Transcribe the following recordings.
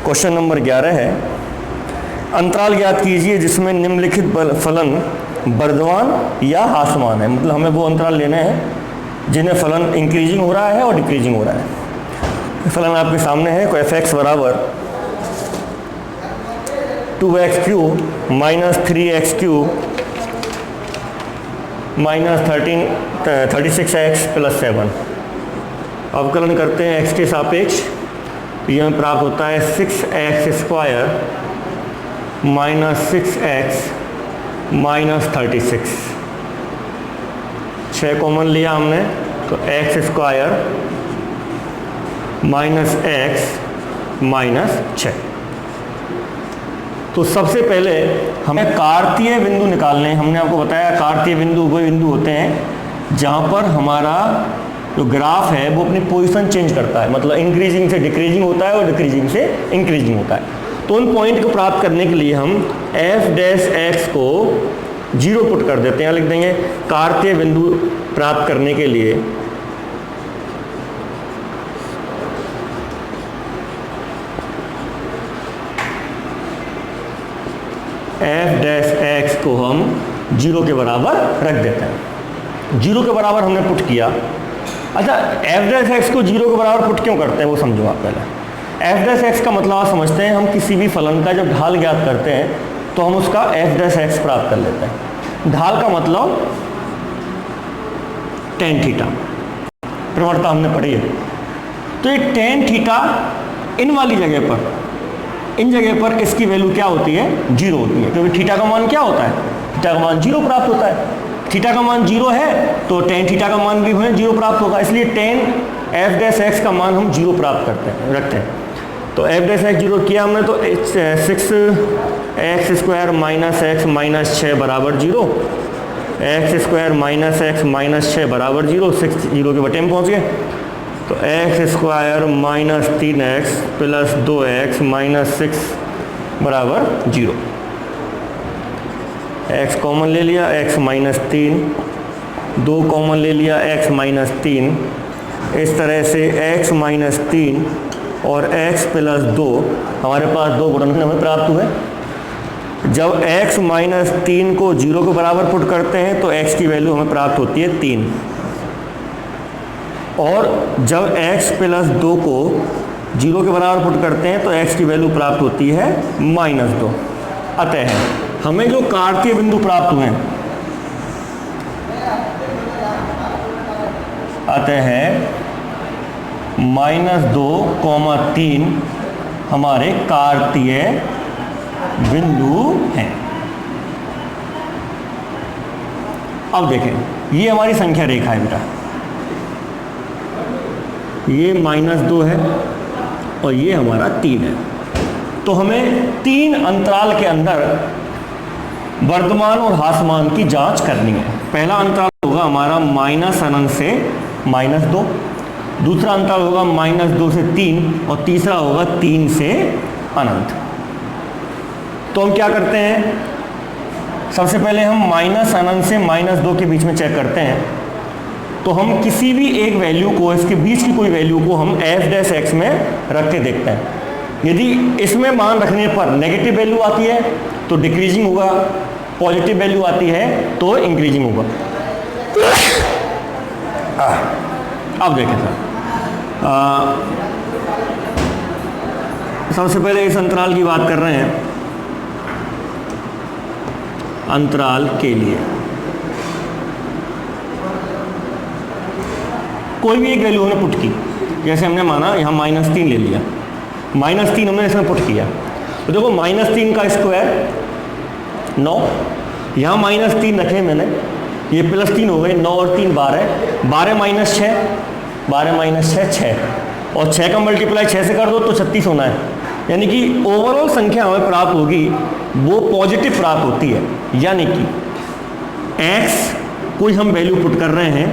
Question number 11 है, अंतराल ज्ञात कीजिए जिसमें निम्नलिखित फलन वर्धमान या ह्रासमान है। मतलब हमें वो अंतराल लेने हैं जिन्हें फलन इंक्रीजिंग हो रहा है और डिक्रीजिंग हो रहा है। फलन आपके सामने है, कोई f(x) बराबर 2x³ minus 3x³ minus 36x plus 7। अवकलन करते हैं x के सापेक्ष, ये हमें प्राप्त होता है 6x² minus 6x minus 36। 6 common लिया हमने तो x² माइनस x माइनस 6। तो सबसे पहले हमें कार्तीय बिंदु निकालने हैं। हमने आपको बताया कार्तीय बिंदु वो बिंदु होते हैं जहाँ पर हमारा जो ग्राफ है वो अपनी पोजीशन चेंज करता है, मतलब इंक्रीजिंग से डिक्रीजिंग होता है और डिक्रीजिंग से इंक्रीजिंग होता है। तो उन पॉइंट को प्राप्त करने के लिए हम f' को 0 पुट कर देते हैं, लिख देंगे कार्तीय बिंदु प्राप्त करने के लिए f' को हम 0 के बराबर रख देते हैं। 0 के बराबर हमने पुट किया। अच्छा, f' को 0 के बराबर पुट क्यों करते हैं वो समझो आप पहले। f' का मतलब आप समझते हैं, हम किसी भी फलन का जब ढाल ज्ञात करते हैं तो हम उसका f' प्राप्त कर लेते हैं। ढाल का मतलब tan थीटा, प्रवणता हमने पढ़ी है। तो ये tan थीटा इन वाली जगह पर, इन जगह पर इसकी वैल्यू क्या होती है? 0 होती है, क्योंकि थीटा का मान क्या होता है? थीटा का मान 0 प्राप्त होता है। थीटा का मान 0 है तो tan थीटा का मान भी हमें 0 प्राप्त होगा, इसलिए tan f' का मान हम 0 प्राप्त रखते हैं। तो f' 0 किया हमने तो 6x² माइनस x माइनस 6 बराबर 0, x² माइनस x माइनस 6 बराबर 0, 6 0 के बटे में पहुँच गए। तो x² minus 3x plus 2x minus 6 बराबर 0। x कॉमन ले लिया, x माइनस 3, 2 कॉमन ले लिया, x माइनस 3। इस तरह से x माइनस 3 और x प्लस 2, हमारे पास 2 गुणनखंड हमें प्राप्त हुए। जब x माइनस 3 को 0 के बराबर पुट करते हैं तो x की वैल्यू हमें प्राप्त होती है 3, और जब x प्लस 2 को 0 के बराबर पुट करते हैं तो x की वैल्यू प्राप्त होती है -2। अतः हमें जो कार्तीय बिंदु प्राप्त हुए हैं, अतः -2, 3 हमारे कार्तीय बिंदु हैं। अब देखें, ये हमारी संख्या रेखा है बेटा, ये -2 है और ये हमारा 3 है। तो हमें 3 अंतराल के अंदर वर्धमान और ह्रासमान की जांच करनी है। पहला अंतराल होगा हमारा -अनंत से -2, दूसरा अंतराल होगा -2 से 3 और तीसरा होगा 3 से अनंत। तो हम क्या करते हैं, सबसे पहले हम -अनंत से -2 के बीच में चेक करते हैं। तो हम किसी भी एक वैल्यू को, इसके बीच की कोई वैल्यू को हम f' में रख के देखते हैं। यदि इसमें मान रखने पर नेगेटिव वैल्यू आती है तो डिक्रीजिंग होगा, पॉजिटिव वैल्यू आती है तो इंक्रीजिंग होगा। अब देखें सर, सबसे पहले इस अंतराल की बात कर रहे हैं। अंतराल के लिए कोई भी एक वैल्यू हमने पुट की, जैसे हमने माना यहाँ -3 ले लिया, -3 हमने इसमें पुट किया। तो देखो -3 का स्क्वायर 9, यहाँ -3 रखे मैंने, ये +3 हो गए, 9 और 3 12, 12 माइनस 6, 12 माइनस 6 6, और 6 का मल्टीप्लाई 6 से कर दो तो 36 होना है। यानी कि ओवरऑल संख्या हमें प्राप्त होगी वो पॉजिटिव प्राप्त होती है। यानी कि x कोई हम वैल्यू पुट कर रहे हैं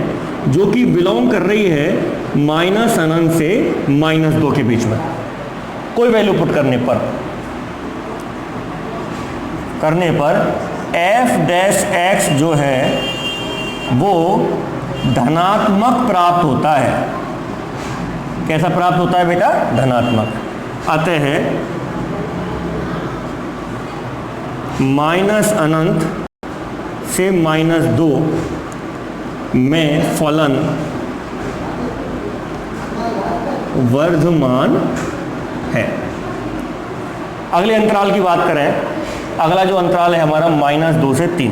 जो कि बिलोंग कर रही है -अनंत से -2 के बीच में। कोई वैल्यू पुट करने पर f' जो है वो धनात्मक प्राप्त होता है। कैसा प्राप्त होता है बेटा? धनात्मक। अतः माइनस अनंत से -2 में फलन वर्धमान है। अगले अंतराल की बात करें, अगला जो अंतराल है हमारा -2 से 3।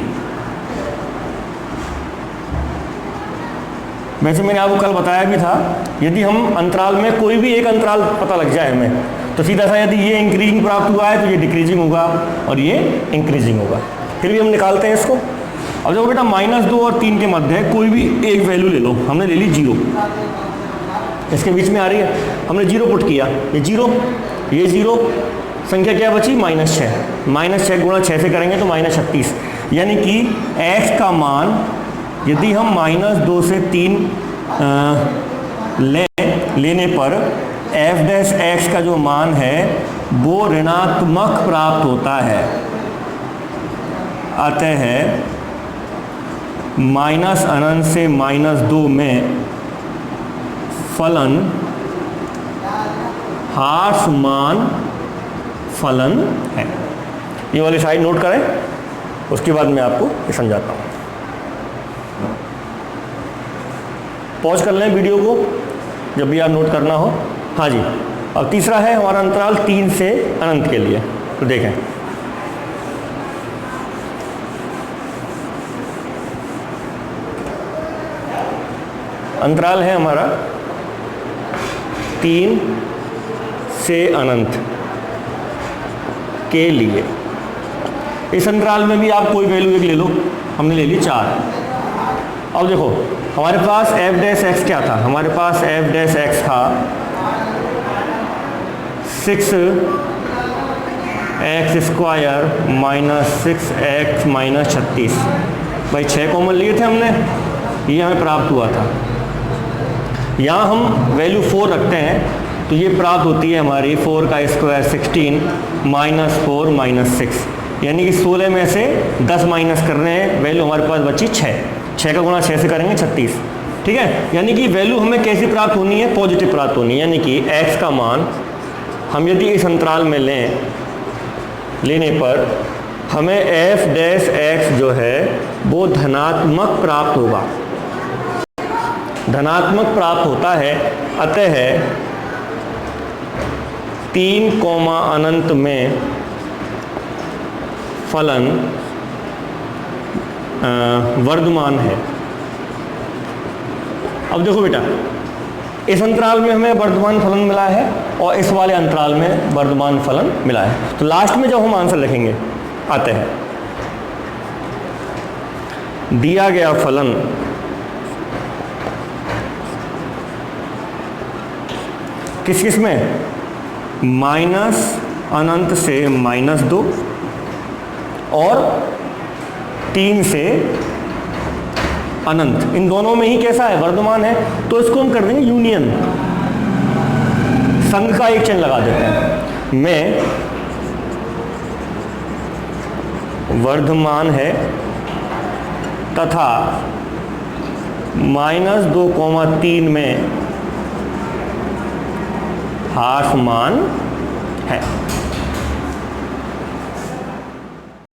वैसे मैंने आपको कल बताया भी था, यदि हम अंतराल में कोई भी एक अंतराल पता लग जाए हमें, तो सीधा सा यदि ये इंक्रीजिंग प्राप्त हुआ है तो ये डिक्रीजिंग होगा और ये इंक्रीजिंग होगा। फिर भी हम निकालते हैं इसको। अब देखो बेटा, -2 और 3 के मध्य है कोई भी एक वैल्यू ले लो। हमने ले ली 0, इसके बीच में आ रही है, हमने 0 पुट किया, ये 0, ये 0, संख्या क्या बची? -6। -6 गुणा 6 से करेंगे तो -36, यानी कि x का मान यदि हम -2 से 3 लेने पर f डैश x का जो मान है वो ऋणात्मक प्राप्त होता है। अतः माइनस अनंत से -2 में फलन ह्रासमान फलन है। ये वाली साइड नोट करें, उसके बाद मैं आपको ये समझाता हूँ। पॉज कर लें वीडियो को जब भी आप नोट करना हो। हाँ जी, अब तीसरा है हमारा अंतराल 3 से अनंत के लिए। तो देखें, अंतराल है हमारा 3 से अनंत के लिए। इस अंतराल में भी आप कोई वैल्यू एक ले लो, हमने ले ली 4। अब देखो हमारे पास f डैश x क्या था? हमारे पास f डैश x था 6x² माइनस 6x माइनस 36। भाई 6 कॉमन लिए थे हमने, ये हमें प्राप्त हुआ था। यहाँ हम वैल्यू 4 रखते हैं तो ये प्राप्त होती है हमारी 4 का स्क्वायर 16 -4 -6, यानी कि 16 में से 10 माइनस कर रहे हैं, वैल्यू हमारे पास बची 6 का गुणा 6 से करेंगे 36। ठीक है, यानी कि वैल्यू हमें कैसी प्राप्त होनी है? पॉजिटिव प्राप्त होनी है, यानी कि x का मान हम यदि इस अंतराल में लेने पर हमें f डैश x जो है वो धनात्मक प्राप्त होगा, धनात्मक प्राप्त होता है। अतः 3 अनंत में फलन वर्धमान है। अब देखो बेटा, इस अंतराल में हमें वर्धमान फलन मिला है और इस वाले अंतराल में वर्धमान फलन मिला है। तो लास्ट में जब हम आंसर लिखेंगे, आते हैं, दिया गया फलन किस किस में? माइनस अनंत से -2 और 3 से अनंत, इन दोनों में ही कैसा है? वर्धमान है। तो इसको हम कर देंगे यूनियन, संघ का एक चिन्ह लगा देते हैं। में वर्धमान है तथा -2, 3 में ह्रासमान है।